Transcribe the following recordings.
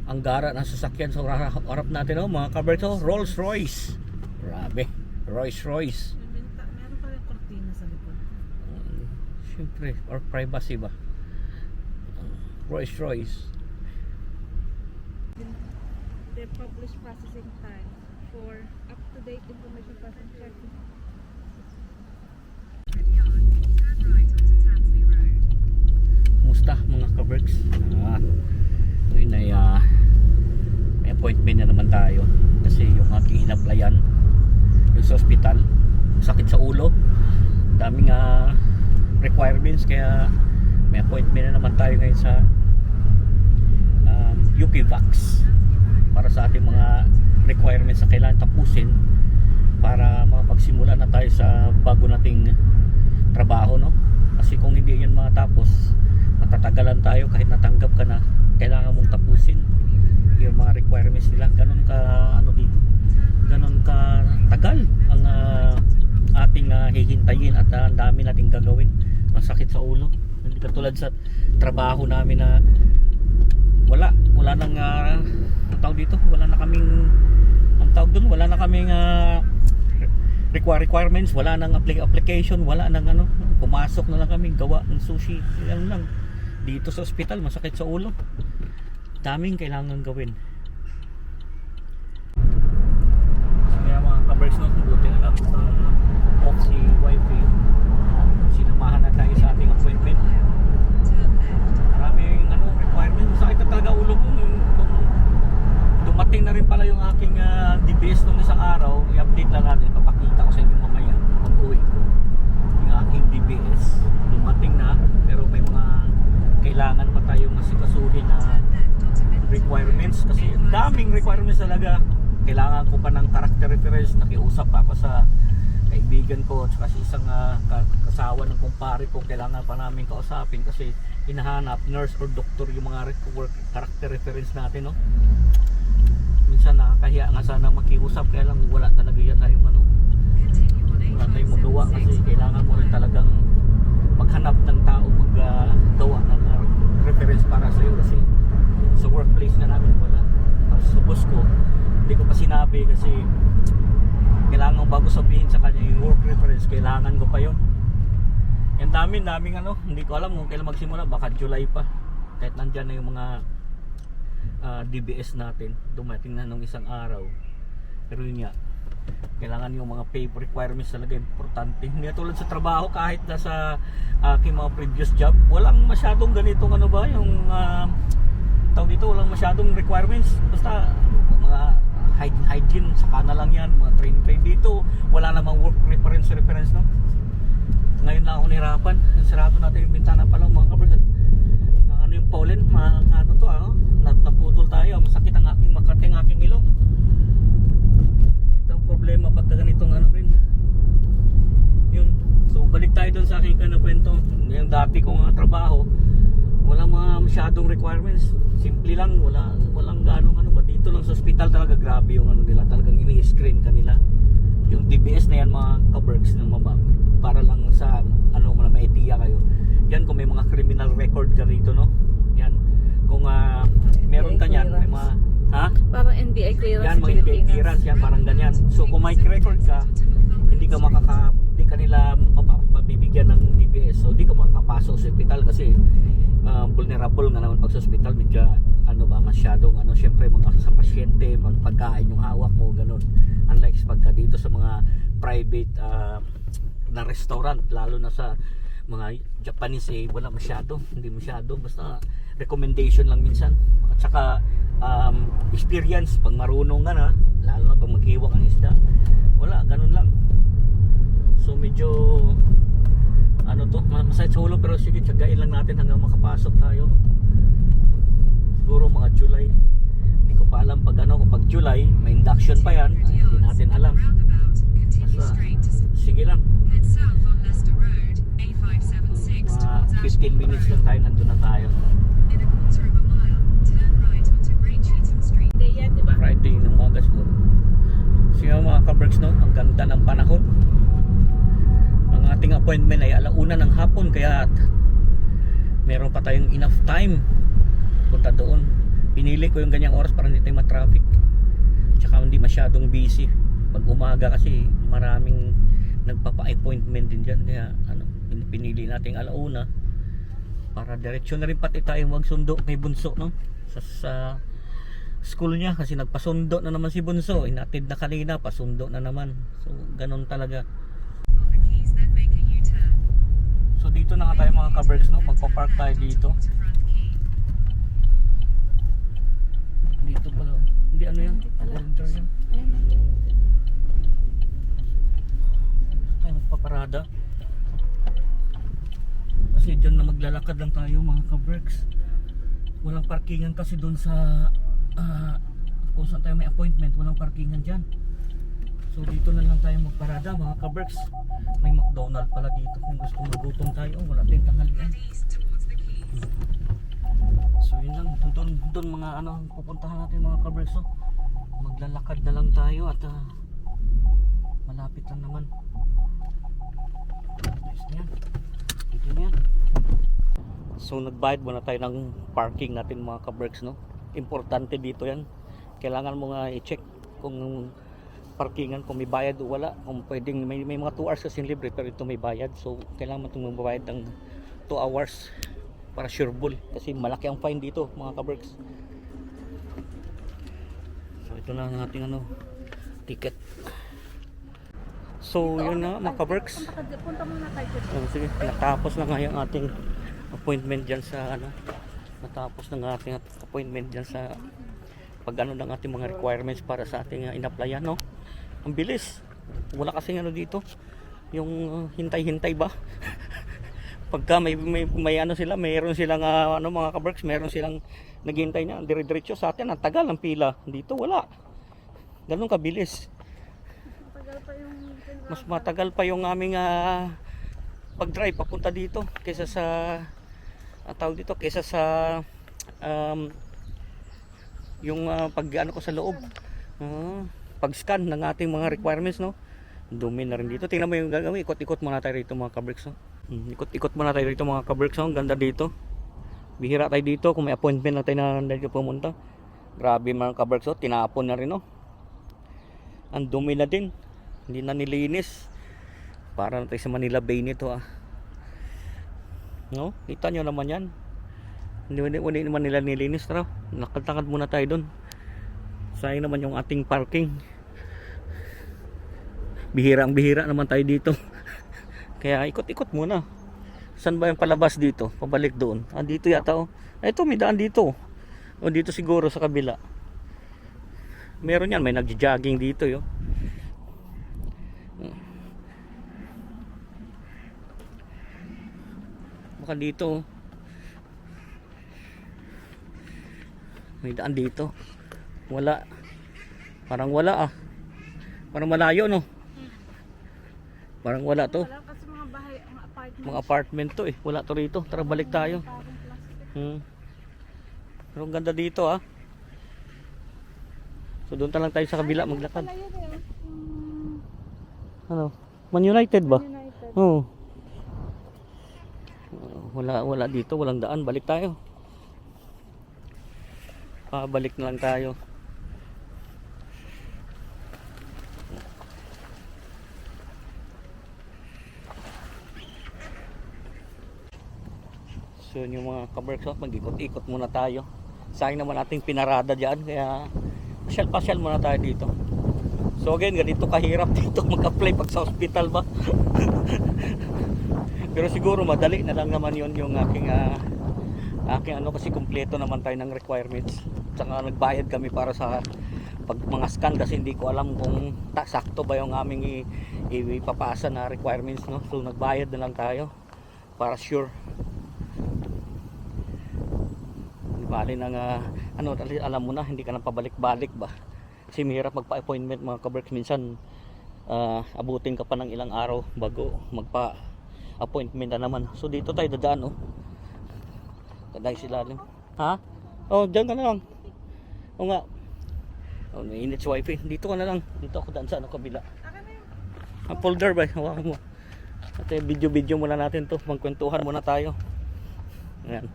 ang gara ng sasakyan sa harap natin, oh, mga kabricks, oh, Rolls Royce. Grabe, Rolls Royce. Meron pa rin kortina sa likod. Siyempre, or privacy ba? Rolls Royce. They publish processing time for up-to-date information processing checking. Musta mga kabricks? Ngayon ay may appointment na naman tayo kasi yung aking in-applyan yung sa hospital, sakit sa ulo, daming requirements, kaya may appointment na naman tayo ngayon sa UKVAX para sa ating mga requirements na kailangan tapusin para makapagsimula na tayo sa bago nating trabaho, no? Kasi kung hindi yan matapos, matatagalan tayo. Kahit natanggap ka na, kailangan mong tapusin yung mga requirements nila. Ganon ka dito, ganon ka tagal ang ating hihintayin, at ang dami nating gagawin. Masakit sa ulo, hindi katulad sa trabaho namin na wala nang ang tawag dito, wala na kaming, ang tawag doon, wala na kaming requirements, wala nang application, wala nang pumasok na lang kami, gawa ng sushi, yan lang. Dito sa ospital, masakit sa ulo, daming kailangan gawin. Kaya mga kabricks, no, buti na lang off si wifi, sinamahan na tayo sa ating appointment. Maraming requirement, masakit na talaga ulo ko. Dumating na rin pala yung aking DBS nung isang araw. I-update lang natin, papakita ko sa inyo mamaya pag uwi ko. Yung aking DBS dumating na, pero may mga kailangan pa tayong masikasuhin na requirements, kasi daming requirements talaga. Kailangan ko pa ng character reference. Nakiusap pa ako sa kaibigan ko at si isang kasawa ng kumpare ko, kailangan pa namin kausapin kasi hinahanap nurse or doctor yung mga character reference natin, no? Minsan nakakahiya nga sana makiusap, kaya lang wala talaga yan tayong wala tayong magawa, kasi kailangan mo rin talagang maghanap ng tao maggawa ng reference para sa iyo, kasi sa workplace na namin wala. Sa boss ko, hindi ko pa sinabi kasi kailangan bago sabihin sa kanya yung work reference, kailangan ko pa yun. Yung daming hindi ko alam kung kailan magsimula, baka July pa, kahit nandyan na yung mga DBS natin, dumating na nung isang araw. Pero yun nga, kailangan yung mga paper requirements talaga importante. Hindi tulad sa trabaho, kahit na sa aking mga previous job, walang masyadong ganitong yung tawag dito, walang masyadong requirements. Basta mga hygiene, saka na lang yan, mga train dito, wala namang work reference, no? Ngayon na ako nahirapan, sarado natin yung bintana pa lang, mga kabrad. Yung pollen, naputol tayo, masakit ang aking makate, ang aking ilong. Ito ang problema pagka ganitong rin. Yun, so balik tayo dun sa aking kwento. Yung dati kong trabaho, walang mga masyadong requirements, simple lang, walang ganong ba. Dito lang sa hospital talaga grabe yung nila, talagang ini-screen kanila yung DBS na yan, mga kabergs, ng para lang sa may idea kayo. Yan kung may mga criminal record ka rito, no? Yan kung meron ka niyan, may mga parang NBI clearance. Yan, mga NBI clearance yan, parang ganyan. So kung may record ka, hindi ka nila mabibigyan ng DBS. So hindi ka makakapasok sa hospital kasi vulnerable nga naman pag sa hospital, medyo masyadong syempre mga sa pasyente, pagkain yung hawak mo, ganun. Unlike pagka dito sa mga private na restaurant, lalo na sa mga Japanese, wala masyado, hindi masyado, basta recommendation lang minsan. At saka experience, pag marunong ka na, lalo na pag maghiwak ang isda, wala, ganun lang. So medyo masakit sa ulo, pero sige, tsagain lang natin hanggang makapasok tayo. Siguro mga July, hindi ko pa alam pag kung pag July may induction pa yan, hindi natin alam. Basta sige lang, mga 15 minutes lang tayo, nandun na tayo. Friday ng umaga siguro. Siya mga kabergs, no, ang ganda ng panahon. Ang ating appointment ay 1:00 ng hapon, kaya meron pa tayong enough time punta doon. Pinili ko yung ganyang oras para hindi tayo ma-traffic. Tsaka hindi masyadong busy. Pag umaga kasi maraming nagpapa-appointment din dyan. Kaya pinili natin alauna para diretsyon na rin pati tayo magsundo kay Bunso, no? Sa school niya kasi nagpasundo na naman si Bunso. Inatid na kanina, pasundo na naman. So ganun talaga. So dito na nga tayo mga ka-Berks, no? Magpa-park tayo dito. Dito pala. Hindi ano yan? Volunteer yan. Tayo magpaparada. Kasi dyan na maglalakad lang tayo mga ka-Berks. Walang parkingan kasi doon sa kung saan tayo may appointment, walang parkingan dyan. So dito na lang tayo magparada mga ka-Berks. May McDonald's pala dito kung gusto magutom tayo. Wala tayong tanghalian. So yun lang, doon mga pupuntahan natin mga ka-Berks, no? Maglalakad na lang tayo at malapit lang naman. Nice na yan. Dito na yan. So nagbayad muna tayo ng parking natin mga ka-Berks, no? Importante dito yan. Kailangan mo nga i-check kung parkingan, kung may bayad o wala. Kung pwedeng, may mga 2 hours kasi libre pero ito may bayad. So kailangan mo itong magbayad ng 2 hours para sureball. Kasi malaki ang fine dito mga ka-Berks. So ito na ang ating ticket. So yun na mga ka-Berks. Punta muna tayo. Sige, natapos na nga yung ating appointment dyan sa natapos na nga ating appointment dyan sa pag ng ating mga requirements para sa ating in-applyan, no? Ang bilis. Wala kasi dito yung hintay-hintay ba. Pagka may sila, mayroon silang mga ka-Berks, mayroon silang naghihintay niya dire-diretso. Sa atin ang tagal ng pila. Dito wala. Ganun kabilis. Mas matagal pa yung aming pag-drive papunta dito kaysa sa tawag dito, kaysa sa yung pag ko sa loob, pag-scan ng ating mga requirements, no? Dumi na rin dito. Tingnan mo yung gagawin. Ikot-ikot muna tayo rito mga ka-Berks, no? Ikot-ikot muna tayo rito mga ka-Berks, no? Ang ganda dito. Bihira tayo dito kung may appointment na tayo na dito pumunta. Grabe mga ka-Berks, no? Tinapon na rin, no? Ang dumi na din. Hindi na nilinis. Para na tayo sa Manila Bay nito, no? Kita nyo naman yan. Hindi naman nila nilinis. Tara, lakad-lakad muna tayo dun. Sayang naman yung ating parking. Bihira naman tayo dito. Kaya ikot-ikot muna. Saan ba yung palabas dito? Pabalik doon. Dito yata, oh. Ito, may daan dito. O dito siguro sa kabila. Meron yan, may nagja-jogging dito, yo. Baka dito, may daan dito. Wala. Parang wala, Parang malayo, no? Parang wala to. Wala kasi mga bahay, Mga apartment to, Wala to rito. Tara, balik tayo. Pero ang ganda dito, So doon lang tayo sa kabila maglakad. Ano? Man United ba? United. Oo. Wala dito, walang daan. Balik tayo. Balik na lang tayo. So yun yung mga ka-Berks, mag-ikot-ikot muna tayo. Sayang naman ating pinarada dyan, kaya pasyal-pasyal muna tayo dito. So again, ganito kahirap dito mag-apply pag sa hospital ba. Pero siguro madali na lang naman yun yung aking kasi kumpleto naman tayo ng requirements. Tsaka nagbayad kami para sa pag mga scan kasi hindi ko alam kung sakto ba yung aming ipapasa na requirements, no? So nagbayad na lang tayo para sure. Bali nang alam mo na, hindi ka na pabalik-balik ba. Kasi mahirap magpa-appointment mga ka-Berks. Minsan abutin ka pa ng ilang araw bago magpa-appointment na naman. So dito tayo dadaan, Kaday silalim. Ha? Diyan ka na lang. O nga. Nainit si wifi. Dito ka na lang. Dito ako daan sa kabila. Ang folder ba? Hawakan mo. At video muna natin to. Magkwentuhan muna tayo. Ayan.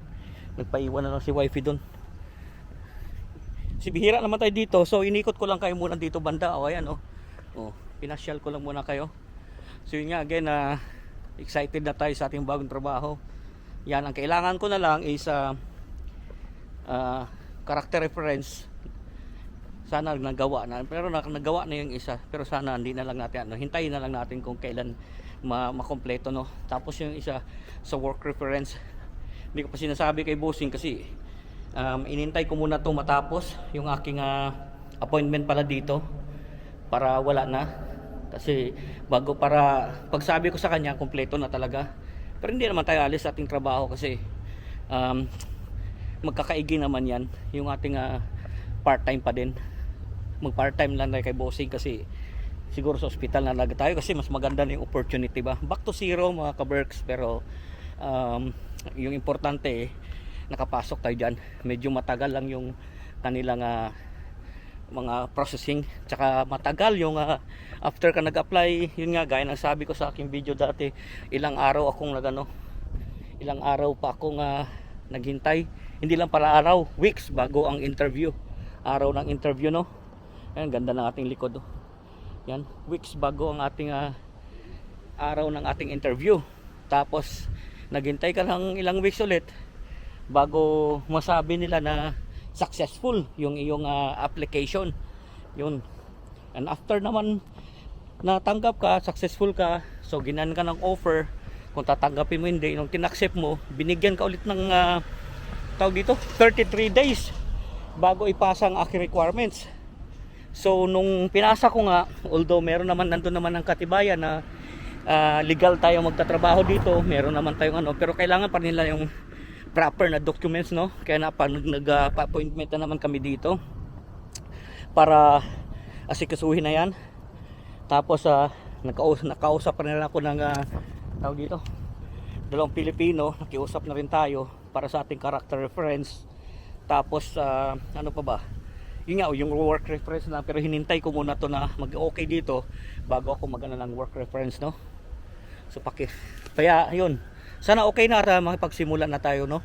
Nagpaiwan na lang si wifi doon. Si bihira naman tayo dito. So inikot ko lang kayo muna dito banda. O ayan oh. Oh, pinasyal ko lang muna kayo. So yun nga again, excited na tayo sa ating bagong trabaho. Yan, ang kailangan ko na lang is character reference. Sana nagawa na, pero nagawa na yung isa. Pero sana hindi na lang natin hintayin na lang natin kung kailan makompleto, no. Tapos yung isa sa work reference, hindi ko pa sinasabi kay bossing kasi inintay ko muna to matapos yung aking appointment pala dito para wala na. Kasi bago, para pagsabi ko sa kanya kompleto na talaga. Pero hindi naman tayo alis sa ating trabaho kasi magkakaigi naman yan. Yung ating part-time pa din. Mag part-time lang tayo kay bossing kasi siguro sa ospital na lang tayo kasi mas maganda na yung opportunity ba. Back to zero mga ka-Berks, pero yung importante nakapasok tayo dyan. Medyo matagal lang yung kanilang mga processing, tsaka matagal yung after ka nag-apply. Yun nga, gaya ng sabi ko sa aking video dati, ilang araw pa akong naghintay. Hindi lang para araw, weeks bago ang interview. Araw ng interview, no. Ayan, ganda ng ating likod, oh. Yan, weeks bago ang ating araw ng ating interview. Tapos naghintay ka ng ilang weeks ulit bago masabi nila na successful yung iyong application. Yun. And after naman natanggap ka, successful ka, so ginan ka ng offer. Kung tatanggapin mo hindi, nung tinaccept mo, binigyan ka ulit ng tawag dito, 33 days bago ipasa ang aking requirements. So nung pinasa ko nga, although meron naman, nandun naman ang katibayan na legal tayo magtatrabaho dito, meron naman tayong pero kailangan pa nila yung proper na documents, no. Kaya nag-appointment na naman kami dito para asikasuhin na yan. Tapos nakausap pa nila ako ng tawag dito, dalawang Pilipino. Nakiusap na rin tayo para sa ating character reference. Tapos ano pa ba, yun nga, yung work reference na, pero hinintay ko muna to na mag-okay dito bago ako magana ng work reference, no. So kaya yun, sana okay na makipagsimula na tayo, no.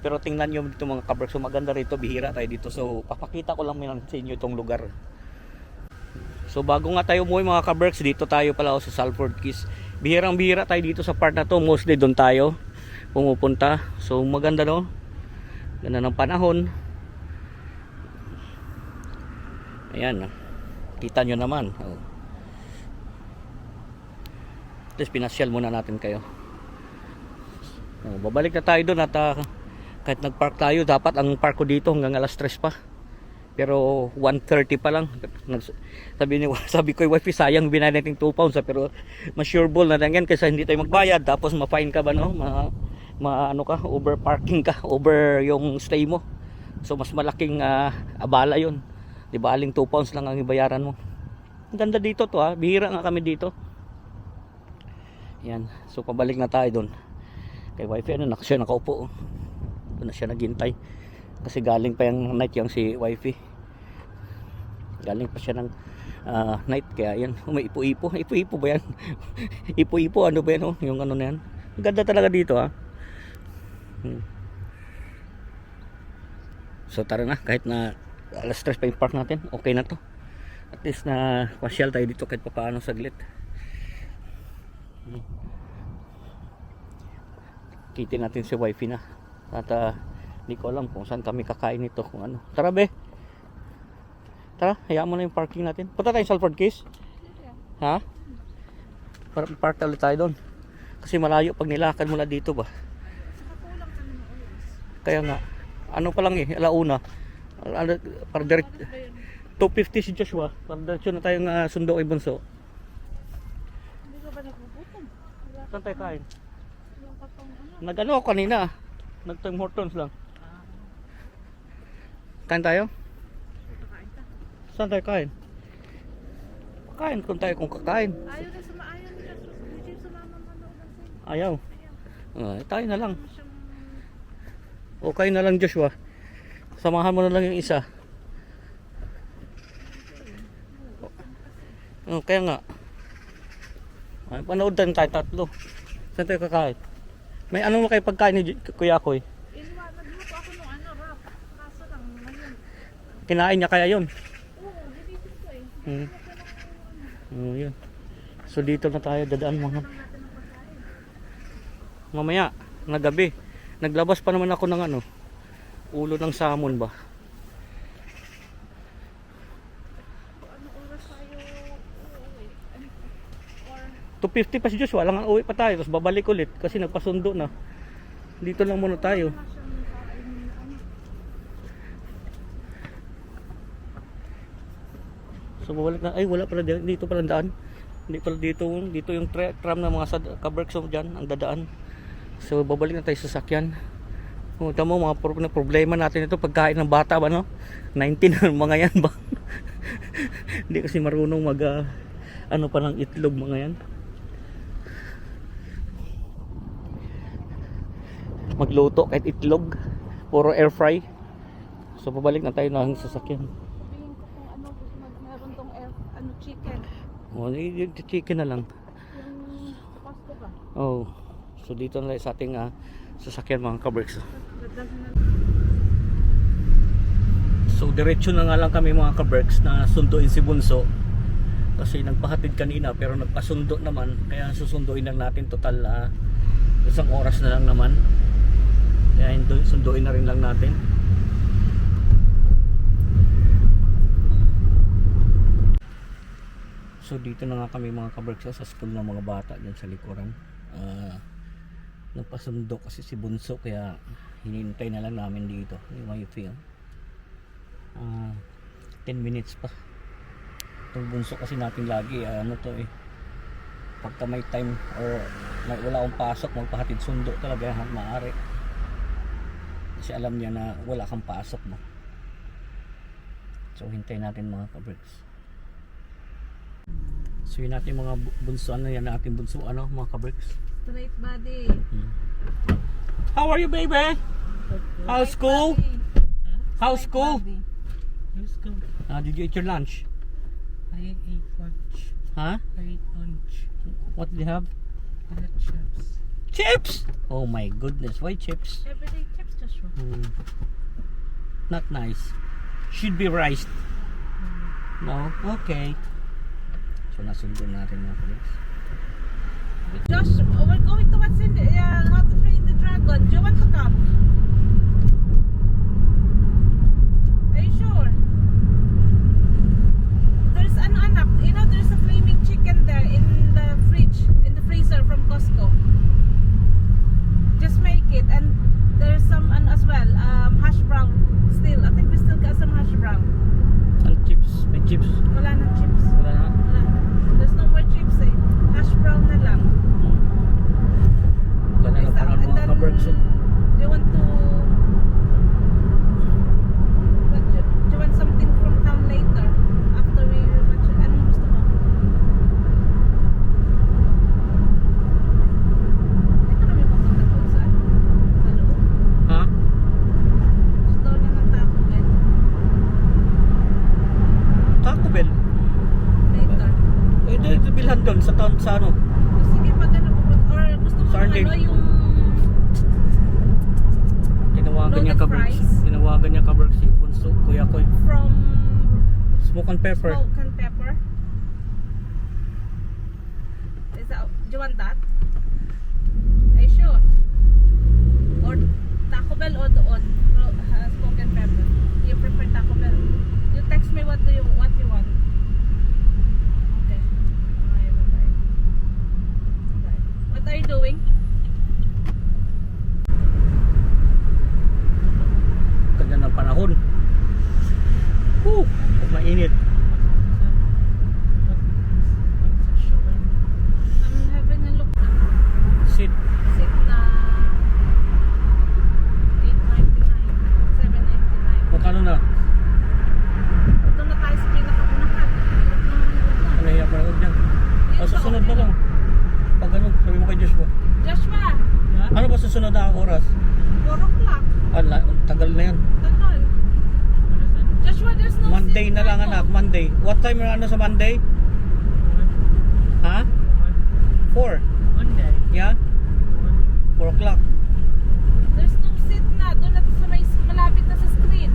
Pero tingnan nyo dito mga ka-Berks, so maganda rito, bihira tayo dito. So papakita ko lang sa inyo itong lugar. So bago nga tayo umuwi mga ka-Berks, dito tayo pala sa Salford Keys. Bihirang bihira tayo dito sa part na to, mostly doon tayo pumupunta. So maganda, no, ganda ng panahon. Ayan, kita nyo naman. Tapos pinasyal muna natin kayo. Babalik na tayo doon at kahit nagpark tayo, dapat ang park ko dito hanggang alas 3 pa. Pero 1:30 pa lang. Sabi ko, wifi, sayang binayad natin 2 pounds. Pero ma-sureball na lang yan kasi hindi tayo magbayad. Tapos ma-fine ka ba, no? Ano ka, over parking ka, over yung stay mo. So mas malaking abala yun. Di ba, aling 2 pounds lang ang ibayaran mo. Ang ganda dito to, bihira nga kami dito. Yan, so pabalik na tayo doon kay wifi. Siya nakaupo, doon na siya naghintay kasi galing pa yung night yung si wifi. Galing pa siya ng night, kaya yan, may ipo-ipo ba yan? Ipo-ipo, ano ba yan, yung ano na yan. Ang ganda talaga dito, So tara na, kahit na alas 3 pa yung park natin, okay na to. At least na pasyal tayo dito kahit pa paano saglit. Kitin natin si wifi na. At hindi ko alam kung saan kami kakain nito, kung ano. Tara be, tara, hayaan mo na yung parking natin. Punta tayo sa Salford Keys. Ha? Park ulit tayo doon kasi malayo pag nilakad mula dito ba. Kaya nga, ano pa lang alauna. Para direct 250 si Joshua. Para diretso na tayong sundo kay Bunso. Hindi ka ba nagpuputan? Saan tayo kain? Yung katong Nag-ano ako kanina, nag-Tim Hortons lang. Kain tayo? kakain ka. Saan tayo kain? Kain kung tayo kung kakain. Ayaw na sumaayon nila. Hindi sumama manood ng sa'yo. Ayaw. Tayo na lang. Siyang Okay na lang, Joshua. Samahan mo na lang yung isa. Kaya nga. Panood din tayo tatlo. Saan tayo kakain? May ano mo kayo pagkain ni Kuya Koy? nagluto ako ng rap. Kaso lang, ngayon. Kinain niya kaya yun? Oo, dinitin ko eh. Hmm. Oh, yun. So dito na tayo dadaan mga mamaya na gabi. Naglabas pa naman ako ng ano, ulo ng salmon ba. Anong oras tayo uuwi? Or 2:50 pa si Joshua, lang uwi pa tayo, tapos babalik ulit kasi nagpasundo na. Dito lang muna tayo. wala siyang kain ano? So babalik na, ay wala pala dito pala ang daan. Hindi pala dito yung tram ng mga kaberksom dyan, ang dadaan. So babalik na tayo sa sakyan. Oh, tama mo mga problema natin ito pagkain ng bata ba no? 19 ang mga yan ba? Hindi kasi marunong mag ano pa ng itlog mga yan. Magluto kahit itlog, puro air fry. So babalik na tayo ng sasakyan. Sabihin ko kung ano, meron tong chicken. Oh, yung chicken na lang. Yung pasto ka. Oh. So dito na tayo sa ating sasakyan mga kaberks. So diretso na nga lang kami mga kaberks na sunduin si Bunso. Kasi nagpahatid kanina pero nagpasundo naman. Kaya susunduin lang natin total isang oras na lang naman. Kaya sunduin na rin lang natin. So dito na nga kami mga kaberks sa school ng mga bata dyan sa likuran. Nagpasundo kasi si Bunso kaya hinintay na lang namin dito yung wifi 10 minutes pa. Itong Bunso kasi natin lagi ano to pagka may time or wala akong pasok magpahatid sundo talaga maaari kasi alam niya na wala kang pasok mo. So hintayin natin mga kaberks. So yun natin mga bunso yan natin bunso mga kaberks. Straight body. How are you baby? How's school? How's school? Let's go. Did you eat your lunch? I ate lunch. Huh? I ate lunch. What did you have? I had chips. Chips! Oh my goodness, why chips? Everyday chips, Joshua. Not nice. Should be rice. No? Okay. So nasundo natin mga kaberks. Josh, we're going to what's in How to Train the Dragon. Do you want to come? Are you sure? There's anak, there's a flaming chicken there in the fridge, in the freezer from Costco. Just make it, and there's some as well, hash brown still. I think we still got some hash brown. Ang chips, may chips. Wala na chips. Wala na. Wala na. There's no more chips Hash brown na lang. Ganda na parang And mga then, kaberks. do you want to do you want something from town later? After we watch it? Anong gusto mo? Hindi kami pupunta doon sa loob. Ha? Gusto daw niya ng Taco Bell. Taco Bell. Later. Ito bilhan doon sa town sa ano. Sige, pag ano pupunta. Or gusto mo Sardine. yung Tinawagan niya Loaded kaberks. fries. Tinawagan niya kaberks si Bunso. Kuya ko. from Smoke and pepper. smoke and pepper. Is that, do you want that? Are you sure? Or Taco Bell or doon? Smoke and pepper. You prefer Taco Bell? You text me what you want. Okay. Okay, bye-bye. Bye. What are you doing? Ganda ng panahon. Woo! Mainit. I'm having a look. Sit. Sit na 8.99, 7.99. Magkano na? Doon na tayo sa pinakaunahan. Hirap naman yung doon. Ano yung panood niya? O susunod na lang. Pag ano, sabi mo kay Joshua. Joshua, Ano ba susunod na oras? 4 o'clock. Tagal na yan. Tagal. Joshua, there's no Monday seat na lang anak, Monday. What time na ano sa Monday? Ha? 4. Monday. Yeah? 4 o'clock. There's no seat na. Doon na sa may malapit na sa screen.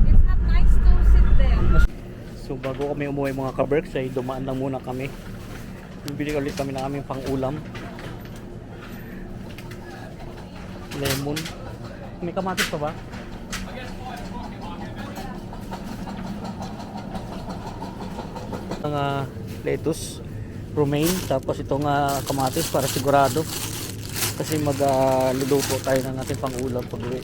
It's not bago kami umuwi mga kaberks ay dumaan lang muna kami. Bibili ulit kami ng aming pang-ulam. Lemon. May kamatis pa ba? Ang lettuce, romaine, tapos itong kamatis para sigurado. Kasi magluluto tayo ng ating pang-ulam pag uwi.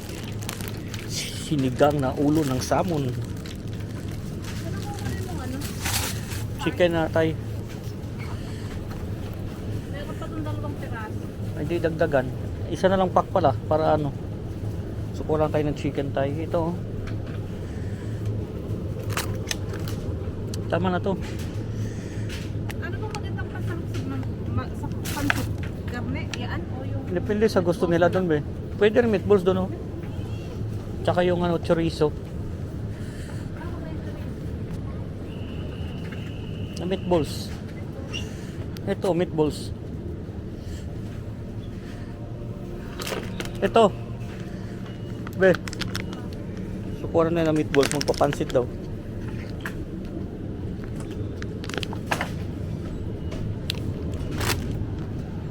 Sinigang na ulo ng salmon. Ano mo ano? Chicken na tayo. Meron pa itong 2 piraso. Hindi dagdagan. Isa na lang pack pala para ano. So kulang tayo ng chicken tayo. Ito oh. Tama na to. Ano bang magandang pansangsit sa pansit? Garne? Yan? O yung... Depende sa gusto nila doon be. Pwede rin meatballs doon oh. Tsaka yung ano, chorizo. Na meatballs. Ito, meatballs. Ito. Be. Sukuran na ng meatballs. Magpapansit daw.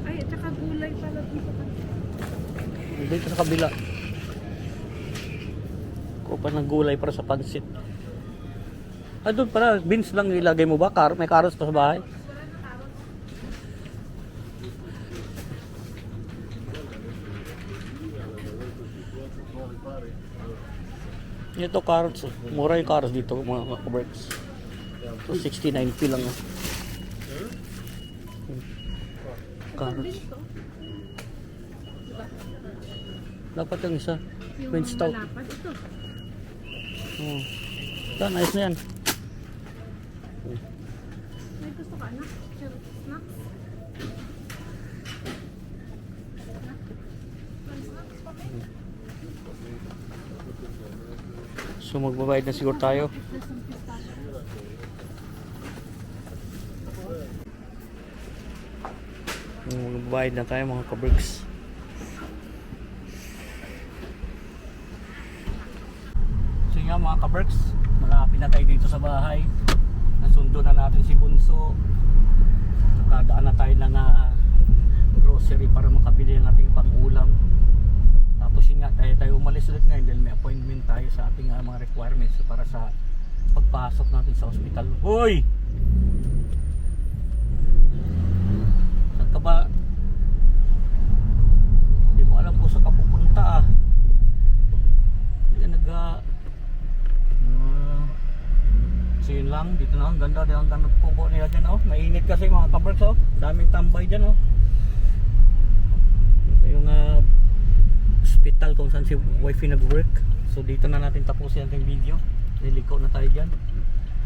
Ay, at saka gulay pala dun sa pansit. Dito sa kabila. Kupa ng gulay para sa pansit. Ah, doon pala. Beans lang ilagay mo ba? May carrots pa sa bahay? Ito carrots. Mura yung carrots dito mga kaberks. So 69p lang. Oh. Carrots. Dito. Dapat yung isa. Yung French stout. malapad. Ito. Oh. Ito, nice na yan. May gusto ka anak? Snacks? Snacks pa ba? So magbabayad na siguro tayo. Magbabayad na tayo mga kaberks. So nga mga kaberks, malapit na tayo dito sa bahay. Nasundo na natin si Bunso. Nakadaan na tayo ng grocery para makabili ng ating pang-ulam. Tapos yun nga, tayo umalis ulit ngayon dahil may appointment tayo sa ating mga requirements para sa pagpasok natin sa hospital. Hoy! Saan ka ba? Hindi mo alam kung saan ka pupunta ah. Hindi so yun lang, dito na ang ganda din ang nagpupo nila dyan oh. Mainit kasi mga kaberks oh. Daming tambay dyan oh. Ito yung hospital kung saan si wifey nag-work. So dito na natin tapusin ang video. Liliko na tayo dyan.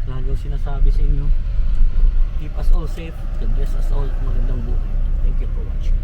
Lagi yung sinasabi sa inyo, keep us all safe, God bless us all. Magandang buhay. Thank you for watching.